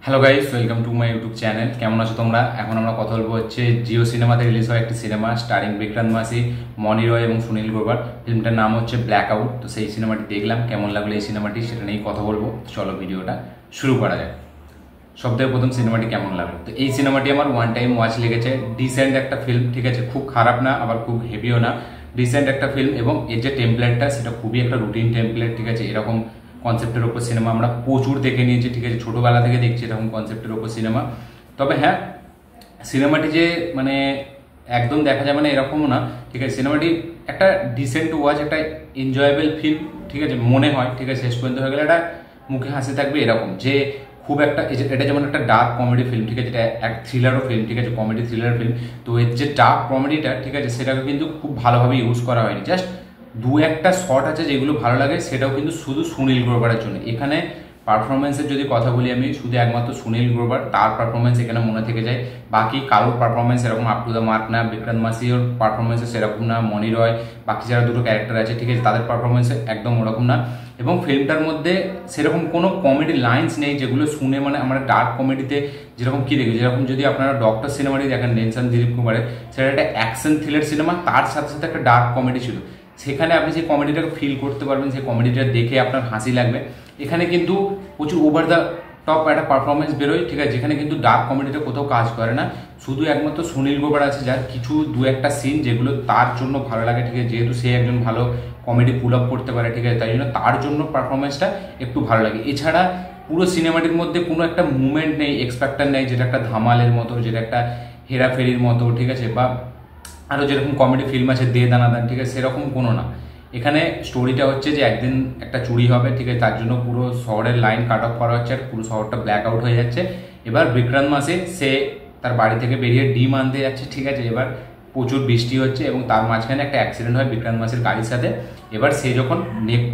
Hello guys, welcome to my YouTube channel. কেমন আছো তোমরা? এখন আমরা কথা বলবো হচ্ছে জিও সিনেমাতে রিলিজ হওয়া একটি সিনেমা স্টারিং বিক্রান্ত মাসি, মনি রয় এবং সুনীল গ্রোভার। ফিল্মটার নাম হচ্ছে ব্ল্যাক আউট। তো সেই সিনেমাটি দেখলাম, কেমন লাগলো এই সিনেমাটি সেটা নিয়েই কথা বলবো। চলো ভিডিওটা শুরু করা যায়। সবথেকে প্রথম সিনেমাটি কেমন লাগলো? তো এই সিনেমাটি আমার ওয়ান টাইম ওয়াচ লেগেছে। ডিসেন্ট একটা ফিল্ম, ঠিক আছে, খুব খারাপ না আবার খুব হেভিও না, ডিসেন্ট একটা ফিল্ম। এবং এর যে টেমপ্লেটটা সেটা খুবই একটা রুটিন টেমপ্লেট, ঠিক আছে। এরকম কনসেপ্টের ওপর সিনেমা আমরা প্রচুর দেখে নিয়েছি, ঠিক আছে, ছোটোবেলা থেকে দেখছি এরকম কনসেপ্টের ওপর সিনেমা। তবে হ্যাঁ, সিনেমাটি যে মানে একদম দেখা যায় মানে এরকমও না, ঠিক আছে। সিনেমাটি একটা ডিসেন্ট ওয়াচ, একটা এনজয়েবল ফিল্ম, ঠিক আছে, মনে হয়, ঠিক আছে। শেষ পর্যন্ত হয়ে গেলে একটা মুখে হাসি থাকবে এরকম, যে খুব একটা এটা যেমন একটা ডার্ক কমেডি ফিল্ম, ঠিক আছে, এটা এক থ্রিলারও ফিল্ম, ঠিক আছে, কমেডি থ্রিলার ফিল্ম। তো এর যে ডার্ক কমেডিটা, ঠিক আছে, সেটাকে কিন্তু খুব ভালোভাবে ইউজ করা হয়নি। জাস্ট দু একটা শট আছে যেগুলো ভালো লাগে, সেটাও কিন্তু শুধু সুনীল গ্রোভারের জন্য। এখানে পারফরমেন্সের যদি কথা বলি আমি, শুধু একমাত্র সুনীল গ্রোভার, তার পারফরমেন্স এখানে মনে থেকে যায়। বাকি কারোর পারফরমেন্স এরকম আপ টু দ্য মার্ক না। বিক্রান্ত মাসির পারফরমেন্স সেরকম না, মনি রয়, বাকি যারা দুটো ক্যারেক্টার আছে, ঠিক আছে, তাদের পারফরমেন্স একদম ওরকম না। এবং ফিল্মটার মধ্যে সেরকম কোনো কমেডি লাইন্স নেই যেগুলো শুনে মানে আমরা ডার্ক কমেডিতে যেরকম কি দেখি, যেরকম যদি আপনারা ডক্টর সিনেমাটি দেখেন নেলসন দিলীপ কুমারের, সেটা একটা অ্যাকশন থ্রিলার সিনেমা, তার সাথে সাথে একটা ডার্ক কমেডি ছিল। সেখানে আপনি সেই কমেডিটাকে ফিল করতে পারবেন, সেই কমেডিটা দেখে আপনার হাসি লাগবে। এখানে কিন্তু প্রচুর ওভার দ্য টপ একটা পারফরমেন্স বেরোয়, ঠিক আছে, যেখানে কিন্তু ডার্ক কমেডিটা কোথাও কাজ করে না। শুধু একমাত্র সুনীল গ্রোভার আছে যার কিছু দু একটা সিন যেগুলো তার জন্য ভালো লাগে, ঠিক আছে, যেহেতু সে একজন ভালো কমেডি পুল আপ করতে পারে, ঠিক আছে, তাই জন্য তার জন্য পারফরমেন্সটা একটু ভালো লাগে। এছাড়া পুরো সিনেমাটির মধ্যে কোনো একটা মুভমেন্ট নেই, এক্সপেক্টার নেই, যেটা একটা ধামালের মতো, যেটা একটা হেরাফেরির মতো, ঠিক আছে, বা আরও যেরকম কমেডি ফিল্ম আছে দে দানাদান, ঠিক আছে, সেরকম কোনো না। এখানে স্টোরিটা হচ্ছে যে একদিন একটা চুরি হবে, ঠিক আছে, তার জন্য পুরো শহরের লাইন কাট অফ করা হচ্ছে আর পুরো শহরটা ব্ল্যাক আউট হয়ে যাচ্ছে। এবার বিক্রান্ত মাসে সে তার বাড়ি থেকে বেরিয়ে ডিম আনতে যাচ্ছে, ঠিক আছে। এবার প্রচুর বৃষ্টি হচ্ছে এবং তার মাঝখানে একটা অ্যাক্সিডেন্ট হয় বিক্রান্ত মাসের গাড়ির সাথে। এবার সে যখন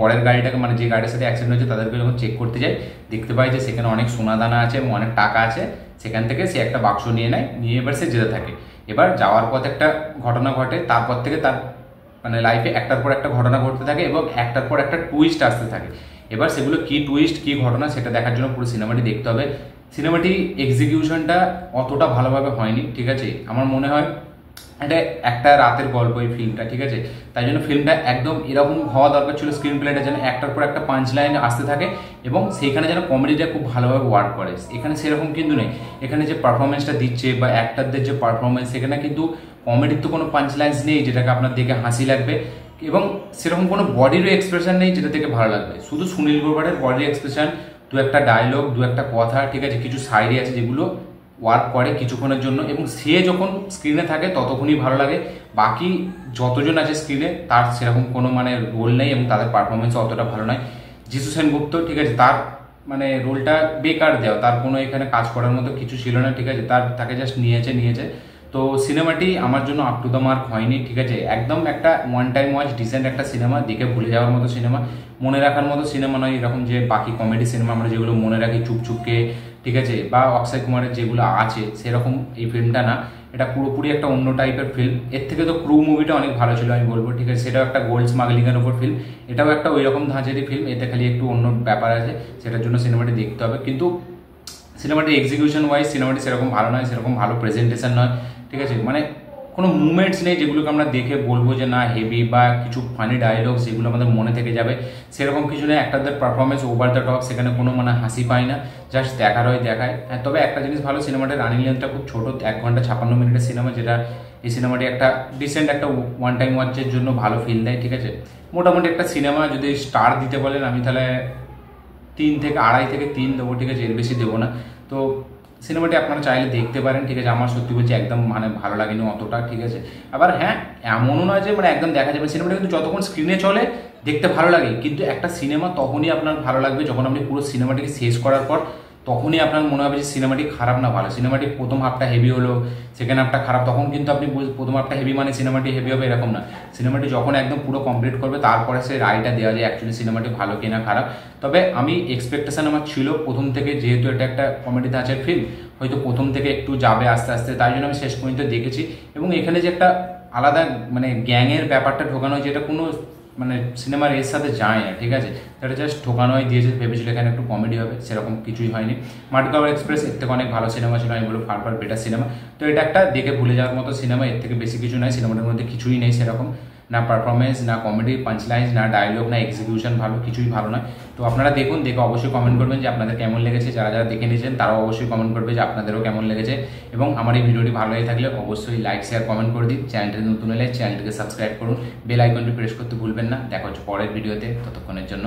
পরের গাড়িটাকে মানে যে গাড়ির সাথে অ্যাক্সিডেন্ট হচ্ছে তাদেরকে যখন চেক করতে যায়, দেখতে পায় যে সেখানে অনেক সোনা দানা আছে এবং অনেক টাকা আছে। সেখান থেকে সে একটা বাক্স নিয়ে নেয়, নিয়ে এবার সে যেতে থাকে। এবার যাওয়ার পথে একটা ঘটনা ঘটে, তারপর থেকে তার মানে লাইফে একটার পর একটা ঘটনা ঘটতে থাকে এবং একটার পর একটা টুইস্ট আসতে থাকে। এবার সেগুলো কি টুইস্ট কি ঘটনা সেটা দেখার জন্য পুরো সিনেমাটি দেখতে হবে। সিনেমাটি এক্সিকিউশনটা অতটা ভালোভাবে হয়নি, ঠিক আছে। আমার মনে হয় এটা একটা রাতের গল্প এই ফিল্মটা, ঠিক আছে। তাই জন্য ফিল্মটা একদম এরকম হওয়া দরকার ছিল, স্ক্রিন প্লেটা যেন একটার পর একটা পাঞ্চ লাইন আসতে থাকে এবং সেইখানে যেন কমেডিটা খুব ভালোভাবে ওয়ার্ক করে। এখানে সেরকম কিন্তু নেই। এখানে যে পারফরমেন্সটা দিচ্ছে বা অ্যাক্টারদের যে পারফরমেন্স, সেখানে কিন্তু কমেডির তো কোনো পাঞ্চ লাইন্স নেই যেটাকে আপনার দেখে হাসি লাগবে, এবং সেরকম কোনো বডিরও এক্সপ্রেশন নেই যেটা থেকে ভালো লাগবে। শুধু সুনীল গ্রোভারের বডির এক্সপ্রেশন, দু একটা ডায়লগ, দু একটা কথা, ঠিক আছে, কিছু সাইডে আছে যেগুলো ওয়ার্ক করে কিছুক্ষণের জন্য এবং সে যখন স্ক্রিনে থাকে ততক্ষণই ভালো লাগে। বাকি যতজন আছে স্ক্রিনে তার সেরকম কোনো মানে রোল নেই এবং তাদের পারফরমেন্সও অতটা ভালো নয়। যিশু সেনগুপ্ত, ঠিক আছে, তার মানে রোলটা বেকার দেওয়া, তার কোনো এখানে কাজ করার মতো কিছু ছিল না, ঠিক আছে, তাকে জাস্ট নিয়েছে। তো সিনেমাটি আমার জন্য আপ টু দ্য মার্ক হয়নি, ঠিক আছে। একদম একটা ওয়ান টাইম ওয়াচ ডিসেন্ট একটা সিনেমা, দেখে ভুলে যাওয়ার মতো সিনেমা, মনে রাখার মতো সিনেমা নয়। এরকম যে বাকি কমেডি সিনেমা আমরা যেগুলো মনে রাখি চুপচুপকে, ঠিক আছে, বা অক্ষয় কুমারের যেগুলো আছে সেরকম এই ফিল্মটা না। এটা পুরোপুরি একটা অন্য টাইপের ফিল্ম। এর থেকে তো ক্রু মুভিটা অনেক ভালো ছিল আমি বলবো, ঠিক আছে, সেটাও একটা গোল্ড স্মাগলিংয়ের ওপর ফিল্ম। এটাও একটা ওই রকম ধাঁচেরই ফিল্ম, এতে খালি একটু অন্য ব্যাপার আছে, সেটার জন্য সিনেমাটি দেখতে হবে। কিন্তু সিনেমাটি এক্সিকিউশন ওয়াইজ সিনেমাটি সেরকম ভালো নয়, সেরকম ভালো প্রেজেন্টেশন নয়, ঠিক আছে। মানে কোনো মুভমেন্টস নেই যেগুলোকে আমরা দেখে বলবো যে না হেভি, বা কিছু ফানি ডায়লগস যেগুলো আমাদের মনে থেকে যাবে, সেরকম কিছু নেই। একটাদের পারফরমেন্স ওভার দ্য টপ, সেখানে কোনো মানে হাসি পায় না, জাস্ট দেখার হয় দেখায়। হ্যাঁ, তবে একটা জিনিস ভালো, সিনেমাটার রানিং লেন্থটা খুব ছোটো, 1 ঘন্টা 56 মিনিটের সিনেমা, যেটা এই সিনেমাটি একটা ডিসেন্ট একটা ওয়ান টাইম ওয়াচের জন্য ভালো ফিল দেয়, ঠিক আছে। মোটামুটি একটা সিনেমা যদি স্টার দিতে বলেন আমি তাহলে 3 থেকে 2.5 থেকে 3 দেবো, ঠিক আছে, এর বেশি দেবো না। তো সিনেমাটি আপনারা চাইলে দেখতে পারেন, ঠিক আছে। আমার সত্যি বলছি একদম মানে ভালো লাগেনি অতটা, ঠিক আছে। আবার হ্যাঁ, এমনও নয় যে মানে একদম দেখা যাবে। সিনেমাটা কিন্তু যতক্ষণ স্ক্রিনে চলে দেখতে ভালো লাগে, কিন্তু একটা সিনেমা তখনই আপনার ভালো লাগবে যখন আপনি পুরো সিনেমাটিকে শেষ করার পর তখনই আপনার মনে হবে যে সিনেমাটি খারাপ না ভালো। সিনেমাটি প্রথম হাফটা হেভি হলো, সেকেন্ড হাফটা খারাপ, তখন কিন্তু আপনি প্রথম হাফটা হেভি মানে সিনেমাটি হেভি হবে এরকম না। সিনেমাটি যখন একদম পুরো কমপ্লিট করবে তারপরে সে রায়টা দেওয়া যায় অ্যাকচুয়ালি সিনেমাটি ভালো কিনা খারাপ। তবে আমি এক্সপেকটেশন আমার ছিল প্রথম থেকে, যেহেতু এটা একটা কমেডি ধাঁচের ফিল্ম, হয়তো প্রথম থেকে একটু যাবে আস্তে আস্তে, তাই জন্য আমি শেষ পর্যন্ত দেখেছি। এবং এখানে যে একটা আলাদা মানে গ্যাংয়ের ব্যাপারটা ঢোকানো হয়েছে, এটা কোনো মানে সিনেমার এর সাথে যায় না, ঠিক আছে। এটা জাস্ট ঠোকানোই দিয়েছে, ভেবেছিল এখানে একটু কমেডি হবে, সেরকম কিছুই হয়নি। মাটগাঁও এক্সপ্রেস এর থেকে অনেক ভালো সিনেমা ছিল, আমি বলবো ফার ফার বেটার সিনেমা। তো এটা একটা দেখে ভুলে যাওয়ার মতো সিনেমা, এর থেকে বেশি কিছু নয়, সিনেমাটার মধ্যে কিছুই নেই সেরকম, না পারফরমেন্স, না কমেডি পাঞ্চলাইন্স, না ডায়লগ, না এক্সিকিউশন ভালো, কিছুই ভালো নয়। তো আপনারা দেখুন, দেখে অবশ্যই কমেন্ট করবেন যে আপনাদের কেমন লেগেছে। যারা যারা দেখে নিয়েছেন তারাও অবশ্যই কমেন্ট করবে যে আপনাদেরও কেমন লেগেছে। এবং আমার এই ভিডিওটি ভালো লেগে থাকলে অবশ্যই লাইক শেয়ার কমেন্ট করে দিন। চ্যানেলটি নতুন হলে চ্যানেলটিকে সাবস্ক্রাইব করুন, বেল আইকনটি প্রেস করতে ভুলবেন না। দেখা হচ্ছে পরের ভিডিওতে, ততক্ষণের জন্য